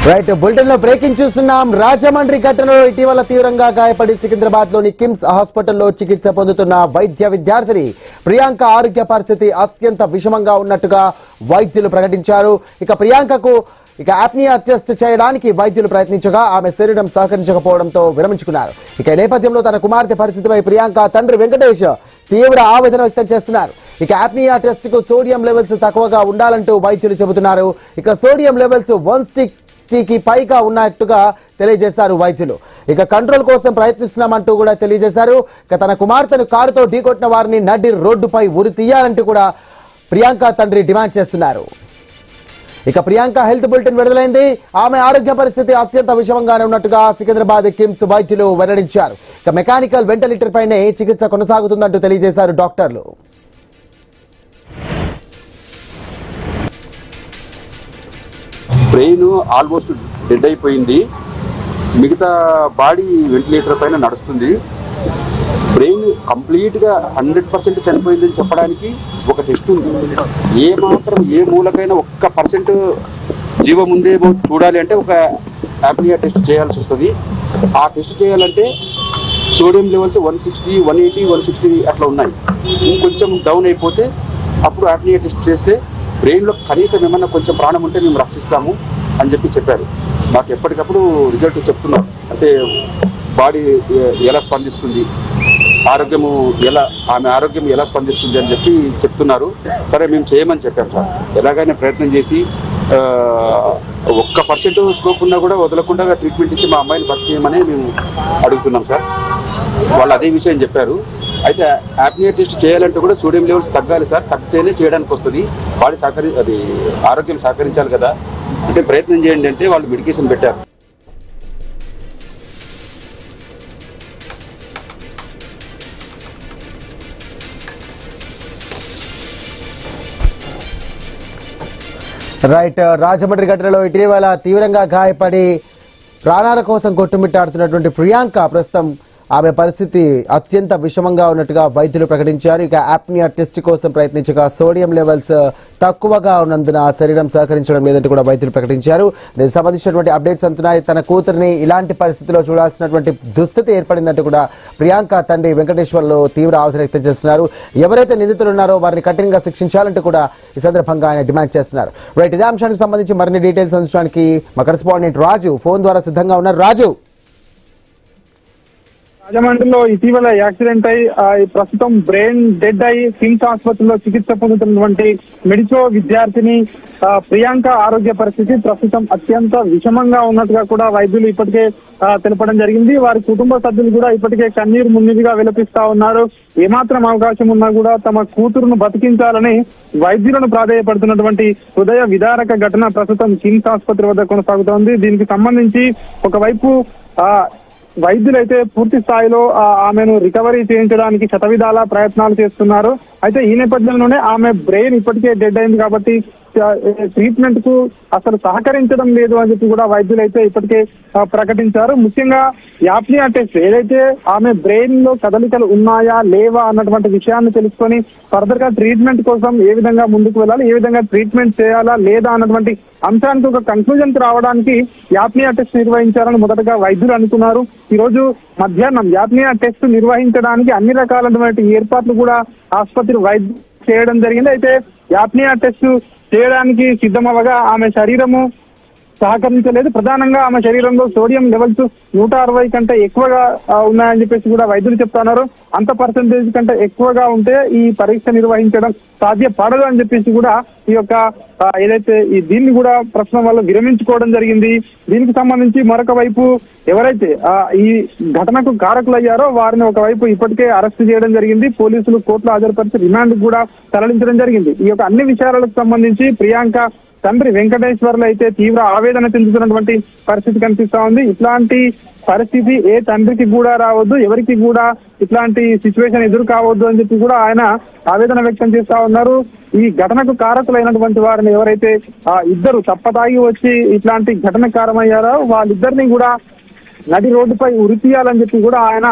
Right bulletin లో breaking చూస్తున్నాం. రాజమండ్రి ఘటనలో ఇటీవల తీవ్రంగా గాయపడి సికింద్రాబాద్ లోని కిమ్స్ హాస్పిటల్లో చికిత్స పొందుతున్న వైద్య విద్యార్థిని ప్రియాంక ఆరోగ్య పరిస్థితి అత్యంత విషమంగా ఉన్నట్టుగా వైద్యులు ప్రకటించారు. ఇక ప్రియాంకకు ఆప్నియా టెస్ట్ చేయడానికి వైద్యులు ప్రయత్నించగా ఆమె శరీరం సహకరించకపోవడంతో విరమించుకున్నారు. ఇక నేపథ్యంలో తన కుమార్తె పరిస్థితిపై ప్రియాంక తండ్రి వెంకటేష్ తీవ్ర ఆవేదన వ్యక్తం చేస్తున్నారు. ఇక ఆప్నియా టెస్ట్ కు సోడియం లెవెల్స్ తక్కువగా ఉండాలంటూ వైద్యులు చెబుతున్నారు. ఇక సోడియం లెవెల్స్ 160కి పైగా ఉన్నట్టుగా తెలియజేశారు వైద్యులు. ఇక కంట్రోల్ కోసం ప్రయత్నిస్తున్నామంటూ కూడా తెలియజేశారు. ఇక తన కుమార్తెను కారుతో ఢీకొట్టిన వారిని నడి రోడ్డుపై ఉరి తీయాలంటూ కూడా ప్రియాంక తండ్రి డిమాండ్ చేస్తున్నారు. ఇక ప్రియాంక హెల్త్ బులెటిన్ విడుదలైంది. ఆమె ఆరోగ్య పరిస్థితి అత్యంత విషమంగానే ఉన్నట్టుగా సికింద్రాబాద్ కిమ్స్ వైద్యులు వెల్లడించారు. ఇక మెకానికల్ వెంటిలేటర్ పైనే చికిత్స కొనసాగుతుందంటూ తెలియజేశారు డాక్టర్లు. బ్రెయిన్ ఆల్మోస్ట్ డెడ్ అయిపోయింది. మిగతా బాడీ వెంటిలేటర్ పైన నడుస్తుంది. బ్రెయిన్ కంప్లీట్గా 100% చనిపోయిందని చెప్పడానికి ఒక టెస్ట్ ఉంది. ఏ మాత్రం ఏ మూలకైనా 1% జీవం ఉందేమో చూడాలి అంటే ఒక ఆప్నియా టెస్ట్ చేయాల్సి వస్తుంది. ఆ టెస్ట్ చేయాలంటే సోడియం లెవెల్స్ 160, 180, 160 అట్లా ఉన్నాయి. ఇంకొంచెం డౌన్ అయిపోతే అప్పుడు ఆప్నియా టెస్ట్ చేస్తే బ్రెయిన్లో కనీసం ఏమన్నా కొంచెం ప్రాణం ఉంటే మేము రక్షిస్తాము అని చెప్పారు. మాకు ఎప్పటికప్పుడు రిజల్ట్ చెప్తున్నారు. అంటే బాడీ ఎలా స్పందిస్తుంది, ఆమె ఆరోగ్యం ఎలా స్పందిస్తుంది అని చెప్తున్నారు. సరే మేము చేయమని చెప్పాం సార్. ఎలాగైనా ప్రయత్నం చేసి 1% స్కోప్ ఉన్నా కూడా వదలకుండా ట్రీట్మెంట్ ఇచ్చి మా అమ్మాయిని బతికేయమని మేము అడుగుతున్నాం సార్. వాళ్ళు అదే విషయం చెప్పారు. అయితే ఆప్నియా టెస్ట్ చేయాలంటే కూడా సోడియం లెవెల్స్ తగ్గాలి సార్. తగ్గితేనే చేయడానికి వస్తుంది. బాడీ ఆరోగ్యం సహకరించాలి కదా, అంటే ప్రయత్నం చేయండి అంటే వాళ్ళు మెడికేషన్ పెట్టారు. రైట్ రాజమండ్రి ఘటనలో ఇటీవల తీవ్రంగా గాయపడి ప్రాణాల కోసం కొట్టుమిట్టాడుతున్నటువంటి ప్రియాంక ప్రస్తుతం ఆమె పరిస్థితి అత్యంత విషమంగా ఉన్నట్టుగా వైద్యులు ప్రకటించారు. ఇక ఆప్నియా టెస్ట్ కోసం ప్రయత్నించగా సోడియం లెవెల్స్ తక్కువగా ఉన్నందున శరీరం సహకరించడం లేదంటూ కూడా వైద్యులు ప్రకటించారు. దీనికి సంబంధించినటువంటి అప్డేట్స్ అంటున్నాయి. తన కూతురిని ఇలాంటి పరిస్థితిలో చూడాల్సినటువంటి దుస్థితి ఏర్పడిందంటూ కూడా ప్రియాంక తండ్రి వెంకటేశ్వర్లు తీవ్ర ఆవేదన వ్యక్తం చేస్తున్నారు. ఎవరైతే నిందితులు ఉన్నారో వారిని కఠినంగా శిక్షించాలంటూ కూడా ఈ సందర్భంగా ఆయన డిమాండ్ చేస్తున్నారు. రైట్, ఇదే అంశానికి సంబంధించి మరిన్ని డీటెయిల్స్ అందించడానికి మా కరెస్పాండెంట్ రాజు ఫోన్ ద్వారా సిద్ధంగా ఉన్నారు. రాజు, రాజమండ్రిలో ఇటీవల యాక్సిడెంట్ అయి ప్రస్తుతం బ్రెయిన్ డెడ్ అయి కిమ్స్ ఆసుపత్రిలో చికిత్స పొందుతున్నటువంటి మెడికో విద్యార్థిని ప్రియాంక ఆరోగ్య పరిస్థితి ప్రస్తుతం అత్యంత విషమంగా ఉన్నట్టుగా కూడా వైద్యులు ఇప్పటికే తెలపడం జరిగింది. వారి కుటుంబ సభ్యులు కూడా ఇప్పటికే కన్నీరు మున్నీరుగా విలపిస్తా ఉన్నారు. ఏమాత్రం అవకాశం ఉన్నా కూడా తమ కూతురును బతికించాలని వైద్యులను ప్రాధేయపడుతున్నటువంటి హృదయ విదారక ఘటన ప్రస్తుతం కిమ్స్ ఆసుపత్రి వద్ద కొనసాగుతోంది. దీనికి సంబంధించి ఒకవైపు వైద్యులైతే పూర్తి స్థాయిలో ఆమెను రికవరీ చేయించడానికి శతవిధాల ప్రయత్నాలు చేస్తున్నారు. అయితే ఈ నేపథ్యంలోనే ఆమె బ్రెయిన్ ఇప్పటికే డెడ్ అయింది కాబట్టి ట్రీట్మెంట్ కు అసలు సహకరించడం లేదు అని చెప్పి కూడా వైద్యులైతే ఇప్పటికే ప్రకటించారు. ముఖ్యంగా యాప్నియా టెస్ట్ ఏదైతే ఆమె బ్రెయిన్ లో కదలికలు ఉన్నాయా లేవా అన్నటువంటి విషయాన్ని తెలుసుకొని ఫర్దర్ గా ట్రీట్మెంట్ కోసం ఏ విధంగా ముందుకు వెళ్ళాలి, ఏ విధంగా ట్రీట్మెంట్ చేయాలా లేదా అన్నటువంటి అంశానికి ఒక కన్క్లూజన్ కు రావడానికి యాప్నియా టెస్ట్ నిర్వహించాలని మొదటగా వైద్యులు అనుకున్నారు. ఈ రోజు మధ్యాహ్నం యాప్నియా టెస్ట్ నిర్వహించడానికి అన్ని రకాలైనటువంటి ఏర్పాట్లు కూడా ఆసుపత్రి వైద్యులు చేయడం జరిగింది. అయితే యాప్నియా టెస్ట్ చేయడానికి సిద్ధమవగా ఆమె శరీరము సహకరించలేదు. ప్రధానంగా ఆమె శరీరంలో సోడియం లెవెల్స్ 160 కంటే ఎక్కువగా ఉన్నాయని చెప్పేసి కూడా వైద్యులు చెప్తున్నారు. అంత పర్సెంటేజ్ కంటే ఎక్కువగా ఉంటే ఈ పరీక్ష నిర్వహించడం సాధ్యపడదు అని చెప్పేసి కూడా ఈ యొక్క ఏదైతే దీన్ని కూడా ప్రశ్న వల్ల విరమించుకోవడం జరిగింది. దీనికి సంబంధించి మరొక వైపు ఎవరైతే ఈ ఘటనకు కారకులయ్యారో వారిని ఒకవైపు ఇప్పటికే అరెస్ట్ చేయడం జరిగింది. పోలీసులు కోర్టులో హాజరుపరిచి రిమాండ్ కూడా తరలించడం జరిగింది. ఈ యొక్క అన్ని విషయాలకు సంబంధించి ప్రియాంక తండ్రి వెంకటేశ్వర్లు అయితే తీవ్ర ఆవేదన చెందుతున్నటువంటి పరిస్థితి కనిపిస్తా ఉంది. ఇట్లాంటి పరిస్థితి ఏ తండ్రికి కూడా రావద్దు, ఎవరికి కూడా ఇట్లాంటి సిచ్యువేషన్ ఎదురు కావద్దు అని చెప్పి కూడా ఆయన ఆవేదన వ్యక్తం చేస్తా ఉన్నారు. ఈ ఘటనకు కారకులైనటువంటి వారిని ఎవరైతే ఇద్దరు తప్పతాగి వచ్చి ఇట్లాంటి ఘటన కారణమయ్యారో వాళ్ళిద్దరిని కూడా నడి రోడ్డుపై ఉరి తీయాలని చెప్పి కూడా ఆయన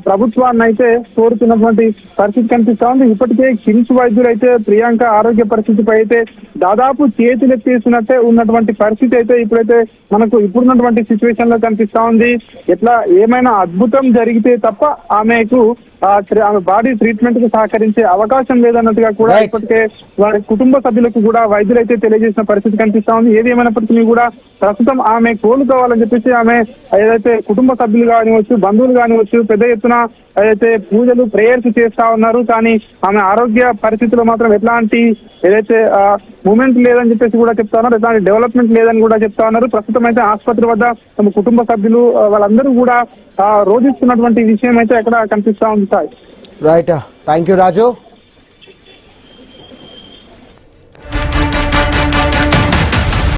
ప్రభుత్వాన్ని అయితే కోరుతున్నటువంటి పరిస్థితి కనిపిస్తా ఉంది. ఇప్పటికే కిమ్స్ వైద్యులు అయితే ప్రియాంక ఆరోగ్య పరిస్థితిపై అయితే దాదాపు చేతులెత్తేసినట్టే ఉన్నటువంటి పరిస్థితి అయితే ఇప్పుడైతే మనకు ఇప్పుడున్నటువంటి సిచ్యువేషన్ లో కనిపిస్తా ఉంది. ఎట్లా ఏమైనా అద్భుతం జరిగితే తప్ప ఆమెకు ఆమె బాడీ ట్రీట్మెంట్ కు సహకరించే అవకాశం లేదన్నట్టుగా కూడా ఇప్పటికే వారి కుటుంబ సభ్యులకు కూడా వైద్యులు అయితే తెలియజేసిన పరిస్థితి కనిపిస్తా ఉంది. ఏది ఏమైనప్పటికీ కూడా ప్రస్తుతం ఆమె కోలుకోవాలని చెప్పేసి ఆమె ఏదైతే కుటుంబ సభ్యులు కానివచ్చు, బంధువులు కానివచ్చు పెద్ద ఎత్తున ఏదైతే పూజలు ప్రేయర్స్ చేస్తా ఉన్నారు. కానీ ఆమె ఆరోగ్య పరిస్థితిలో మాత్రం ఎట్లాంటి ఏదైతే మూమెంట్ లేదని చెప్పేసి కూడా చెప్తా ఉన్నారు, ఎట్లాంటి డెవలప్మెంట్ లేదని కూడా చెప్తా ఉన్నారు. ప్రస్తుతం అయితే ఆసుపత్రి వద్ద తమ కుటుంబ సభ్యులు వాళ్ళందరూ కూడా రోధిస్తున్నటువంటి విషయం అయితే అక్కడ కనిపిస్తా ఉంది. Right, thank you Raju.